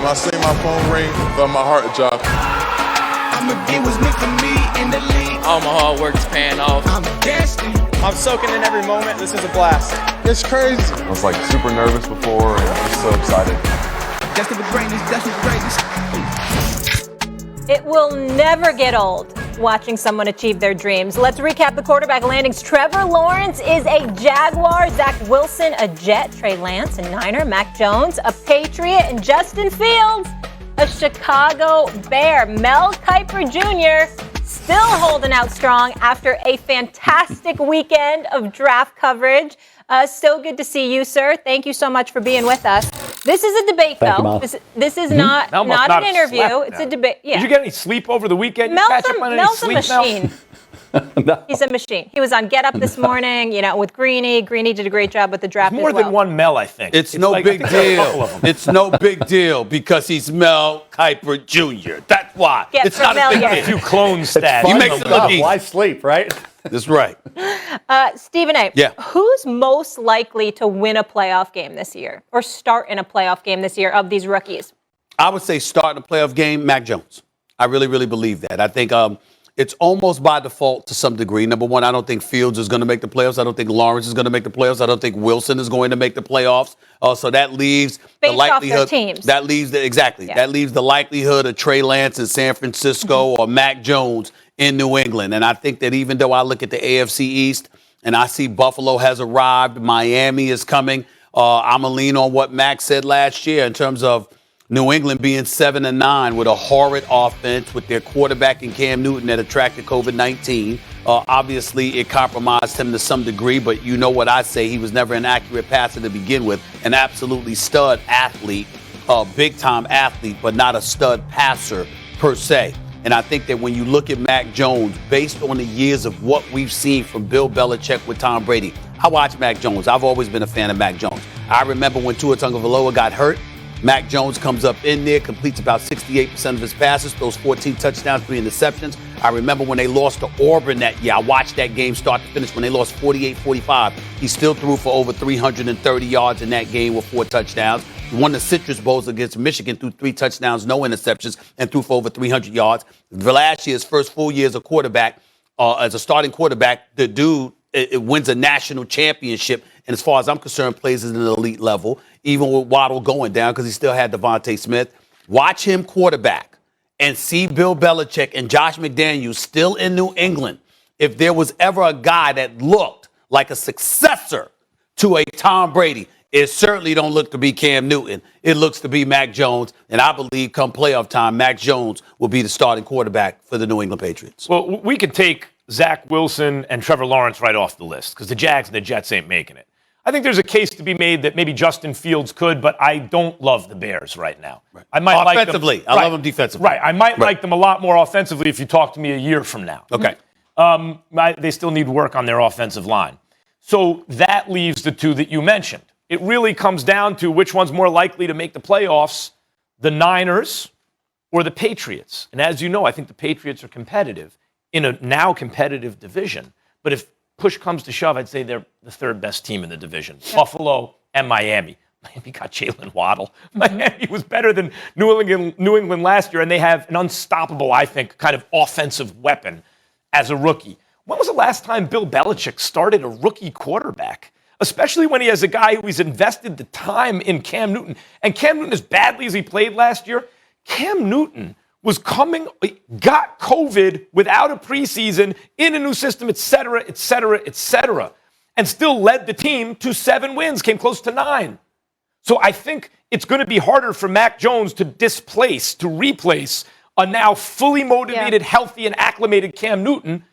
I seen my phone ring, felt my heart drop. It was meant for me in the league. All my hard work is paying off. I'm destined. I'm soaking in every moment. This is a blast. It's crazy. I was like super nervous before and I'm just so excited. Destined for greatness, destined for greatness. It will never get old watching someone achieve their dreams. Let's recap the quarterback landings. Trevor Lawrence is a Jaguar, Zach Wilson a Jet, Trey Lance a Niner, Mac Jones a Patriot, and Justin Fields a Chicago Bear. Mel Kiper Jr. still holding out strong after a fantastic weekend of draft coverage. Still good to see you, sir. Thank you so much for being with us. This is a debate, though. This is not an interview. It's a debate. Yeah. Did you get any sleep over the weekend? Mel's a machine. No. He's a machine. He was on Get Up this morning, with Greeny. Greeny did a great job with the draft more as well. Than one Mel, I think. It's no big deal. It's no big deal because he's Mel Kiper Jr. That's why. It's not a big deal. A few clone stats. He makes it look easy. Why sleep, right? That's right. Stephen A., yeah. Who's most likely to win a playoff game this year or start in a playoff game this year of these rookies? I would say starting a playoff game, Mac Jones. I really, really believe that. I think it's almost by default to some degree. Number one, I don't think Fields is going to make the playoffs. I don't think Lawrence is going to make the playoffs. I don't think Wilson is going to make the playoffs. So that leaves based the likelihood. Off their teams. That leaves That leaves the likelihood of Trey Lance in San Francisco or Mac Jones in New England. And I think that even though I look at the AFC East and I see Buffalo has arrived, Miami is coming, I'm going to lean on what Mac said last year in terms of New England being 7-9 with a horrid offense with their quarterback in Cam Newton that attracted COVID-19. Obviously, it compromised him to some degree, but you know what I say. He was never an accurate passer to begin with. An absolutely stud athlete, a big-time athlete, but not a stud passer per se. And I think that when you look at Mac Jones, based on the years of what we've seen from Bill Belichick with Tom Brady, I watch Mac Jones. I've always been a fan of Mac Jones. I remember when Tua Tagovailoa got hurt, Mac Jones comes up in there, completes about 68% of his passes, throws 14 touchdowns, 3 interceptions. I remember when they lost to Auburn that year. I watched that game start to finish when they lost 48-45. He still threw for over 330 yards in that game with 4 touchdowns. He won the Citrus Bowls against Michigan, threw 3 touchdowns, no interceptions, and threw for over 300 yards. Last year's first full year as a quarterback, as a starting quarterback, the dude it wins a national championship, and as far as I'm concerned, plays at an elite level, even with Waddle going down because he still had Devontae Smith. Watch him quarterback and see Bill Belichick and Josh McDaniels still in New England. If there was ever a guy that looked like a successor to a Tom Brady, it certainly don't look to be Cam Newton. It looks to be Mac Jones, and I believe come playoff time, Mac Jones will be the starting quarterback for the New England Patriots. Well, we could take Zach Wilson and Trevor Lawrence right off the list because the Jags and the Jets ain't making it. I think there's a case to be made that maybe Justin Fields could, but I don't love the Bears right now. Right. I might offensively. Like them, I love them defensively. Right. I might like them a lot more offensively if you talk to me a year from now. Okay. They still need work on their offensive line. So that leaves the two that you mentioned. It really comes down to which one's more likely to make the playoffs, the Niners or the Patriots. And as you know, I think the Patriots are competitive in a now competitive division. But if push comes to shove, I'd say they're the third best team in the division. Yeah. Buffalo and Miami. Miami got Jalen Waddle. Miami was better than New England last year, and they have an unstoppable, I think, kind of offensive weapon as a rookie. When was the last time Bill Belichick started a rookie quarterback? Especially when he has a guy who he's invested the time in Cam Newton. And Cam Newton, as badly as he played last year, Cam Newton got COVID without a preseason, in a new system, et cetera, and still led the team to 7 wins, came close to 9. So I think it's going to be harder for Mac Jones to replace a now fully motivated, healthy, and acclimated Cam Newton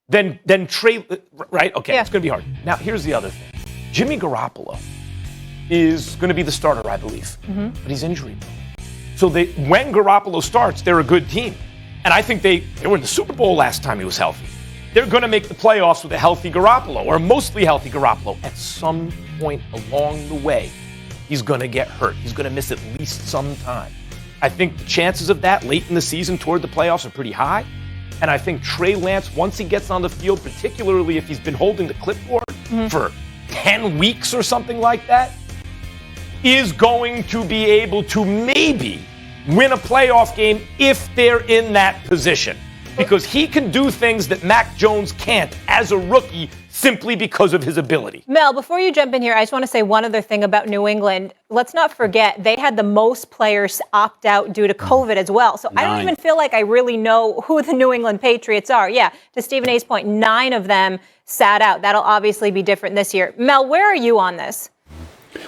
than Trey, right? Okay, It's going to be hard. Now, here's the other thing. Jimmy Garoppolo is going to be the starter, I believe, but he's injury-prone. So when Garoppolo starts, they're a good team. And I think they were in the Super Bowl last time he was healthy. They're going to make the playoffs with a healthy Garoppolo, or a mostly healthy Garoppolo. At some point along the way, he's going to get hurt. He's going to miss at least some time. I think the chances of that late in the season toward the playoffs are pretty high. And I think Trey Lance, once he gets on the field, particularly if he's been holding the clipboard for 10 weeks or something like that, is going to be able to maybe win a playoff game if they're in that position. Because he can do things that Mac Jones can't as a rookie simply because of his ability. Mel, before you jump in here, I just want to say one other thing about New England. Let's not forget they had the most players opt out due to COVID as well. So 9. I don't even feel like I really know who the New England Patriots are. Yeah, to Stephen A's point, 9 of them sat out. That'll obviously be different this year. Mel, where are you on this?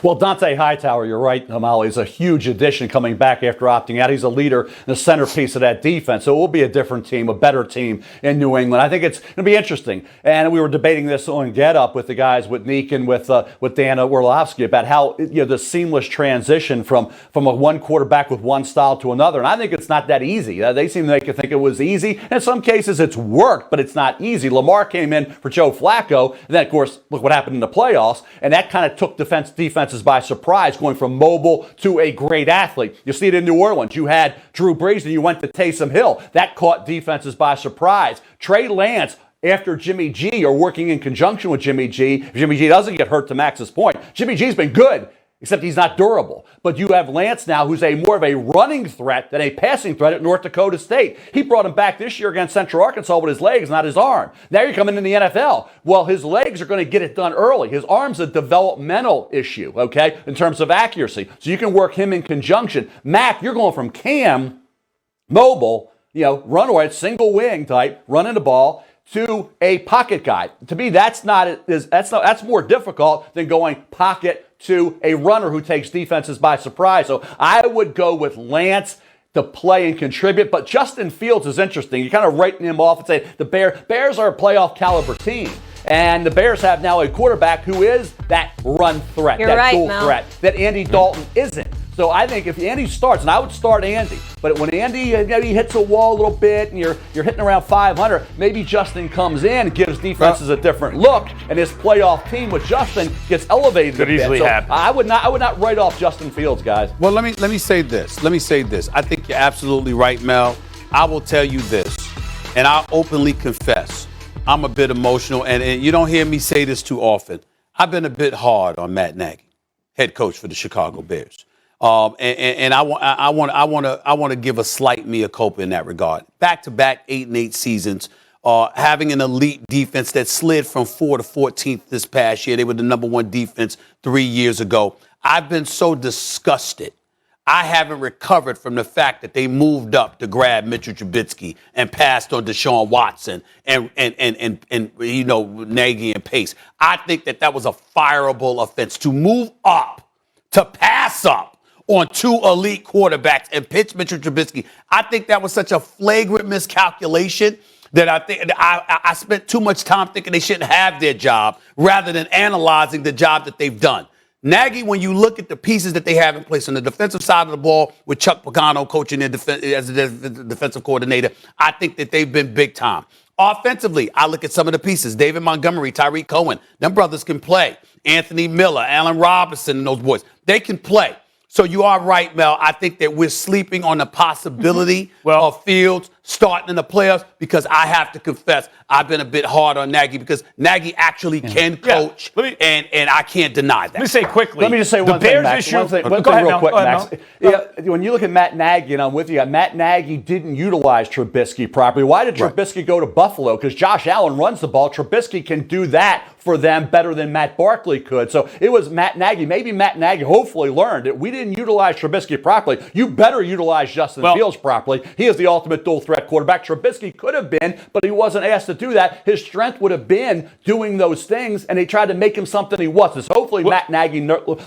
Well, Dante Hightower, you're right, Amali, is a huge addition coming back after opting out. He's a leader and the centerpiece of that defense. So it will be a different team, a better team in New England. I think it's going to be interesting. And we were debating this on Get Up with the guys, with Neek and with Dan Orlovsky, about how the seamless transition from a one quarterback with one style to another. And I think it's not that easy. They seem to make you think it was easy. And in some cases, it's worked, but it's not easy. Lamar came in for Joe Flacco. And then, of course, look what happened in the playoffs. And that kind of took defenses by surprise, going from mobile to a great athlete. You see it in New Orleans. You had Drew Brees and you went to Taysom Hill. That caught defenses by surprise. Trey Lance, after Jimmy G, or working in conjunction with Jimmy G, if Jimmy G doesn't get hurt, to Max's point, Jimmy G's been good, except he's not durable. But you have Lance now, who's more of a running threat than a passing threat at North Dakota State. He brought him back this year against Central Arkansas with his legs, not his arm. Now you're coming in the NFL. Well, his legs are going to get it done early. His arm's a developmental issue, okay, in terms of accuracy. So you can work him in conjunction. Mac, you're going from Cam, mobile, runaway, single wing type, running the ball, to a pocket guy. To me, that's more difficult than going pocket to a runner who takes defenses by surprise. So I would go with Lance to play and contribute. But Justin Fields is interesting. You're kind of writing him off and saying the Bears are a playoff caliber team. And the Bears have now a quarterback who is that run threat, dual threat, that Andy Dalton isn't. So I think if Andy starts, and I would start Andy, but when Andy he hits a wall a little bit and you're hitting around 500, maybe Justin comes in and gives defenses a different look, and his playoff team with Justin gets elevated. Could easily happen. I would not write off Justin Fields, guys. Well, let me say this. I think you're absolutely right, Mel. I will tell you this, and I'll openly confess, I'm a bit emotional, and you don't hear me say this too often. I've been a bit hard on Matt Nagy, head coach for the Chicago Bears. And I want to give a slight mea culpa in that regard. Back-to-back 8-8 seasons, having an elite defense that slid from 4 to 14th this past year. They were the number 1 defense 3 years ago. I've been so disgusted. I haven't recovered from the fact that they moved up to grab Mitchell Trubisky and passed on Deshaun Watson and Nagy and Pace. I think that was a fireable offense to move up, to pass up on 2 elite quarterbacks and pitch Mitchell Trubisky. I think that was such a flagrant miscalculation that I think I spent too much time thinking they shouldn't have their job rather than analyzing the job that they've done. Nagy, when you look at the pieces that they have in place on the defensive side of the ball, with Chuck Pagano coaching their as the defensive coordinator, I think that they've been big time. Offensively, I look at some of the pieces. David Montgomery, Tyreek Cohen, them brothers can play. Anthony Miller, Allen Robinson, and those boys, they can play. So you are right, Mel. I think that we're sleeping on the possibility of Fields starting in the playoffs, because I have to confess, I've been a bit hard on Nagy because Nagy actually can coach, and I can't deny that. Let me say quickly. Let me just say one thing, Max. One thing real quick, Max. When you look at Matt Nagy, and I'm with you, Matt Nagy didn't utilize Trubisky properly. Why did Trubisky go to Buffalo? Because Josh Allen runs the ball. Trubisky can do that for them better than Matt Barkley could. So it was Matt Nagy. Maybe Matt Nagy hopefully learned that we didn't utilize Trubisky properly. You better utilize Justin Fields properly. He is the ultimate dual threat quarterback. Trubisky could have been, but he wasn't asked to do that. His strength would have been doing those things, and they tried to make him something he wasn't. So hopefully Matt Nagy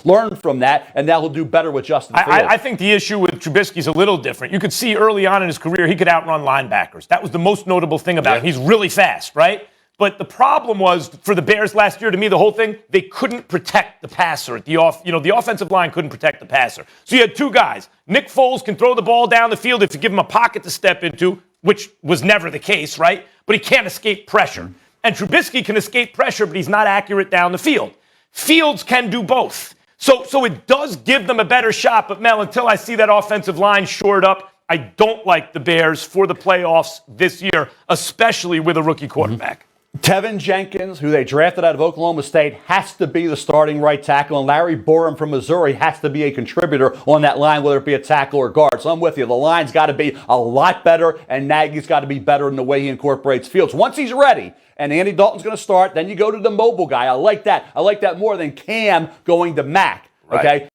learned from that, and now he'll do better with Justin Fields. I think the issue with Trubisky is a little different. You could see early on in his career, he could outrun linebackers. That was the most notable thing about him. He's really fast, right? But the problem was, for the Bears last year, to me, the whole thing, they couldn't protect the passer. The offensive line couldn't protect the passer. So you had 2 guys. Nick Foles can throw the ball down the field if you give him a pocket to step into, which was never the case, right? But he can't escape pressure. And Trubisky can escape pressure, but he's not accurate down the field. Fields can do both. So it does give them a better shot. But, Mel, until I see that offensive line shored up, I don't like the Bears for the playoffs this year, especially with a rookie quarterback. Tevin Jenkins, who they drafted out of Oklahoma State, has to be the starting right tackle, and Larry Borum from Missouri has to be a contributor on that line, whether it be a tackle or guard. So I'm with you. The line's got to be a lot better, and Nagy's got to be better in the way he incorporates Fields. Once he's ready, and Andy Dalton's going to start, then you go to the mobile guy. I like that. I like that more than Cam going to Mac. Okay?